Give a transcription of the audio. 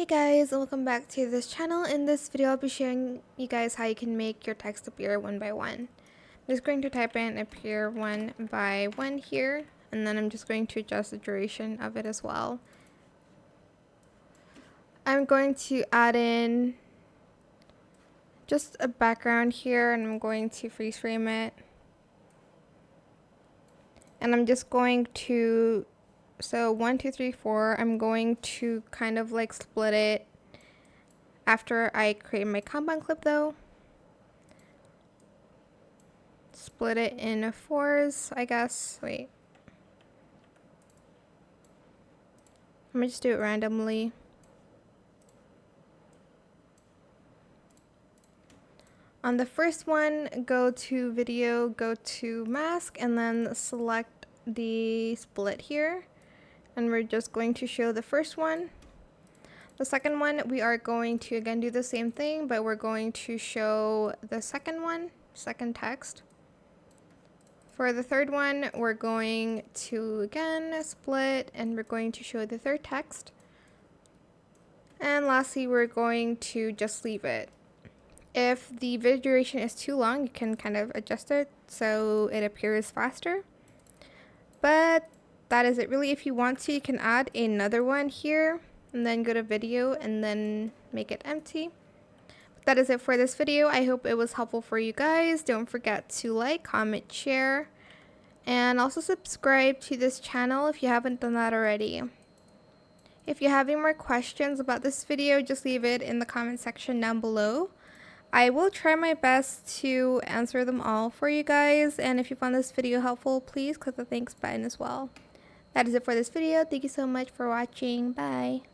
Hey guys, and welcome back to this channel. In this video, I'll be showing you guys how you can make your text appear one by one. I'm just going to type in appear one by one here, and then I'm just going to adjust the duration of it as well. I'm going to add in just a background here, and I'm going to freeze frame it. And I'm just going to, so 1, 2, 3, 4, I'm going to kind of like split it after I create my compound clip though. Split it in fours, I guess. Wait. I'm gonna just do it randomly. On the first one, go to video, go to mask, and then select the split here. And we're just going to show the first one. The second one, we are going to again do the same thing, but we're going to show the second one, second text. For the third one, we're going to again split and we're going to show the third text. And lastly, we're going to just leave it. If the video duration is too long, you can kind of adjust it so it appears faster. But that is it really. If you want to, you can add another one here and then go to video and then make it empty. That is it for this video. I hope it was helpful for you guys. Don't forget to like, comment, share, and also subscribe to this channel if you haven't done that already. If you have any more questions about this video, just leave it in the comment section down below. I will try my best to answer them all for you guys, and if you found this video helpful, please click the thanks button as well. That is it for this video. Thank you so much for watching. Bye.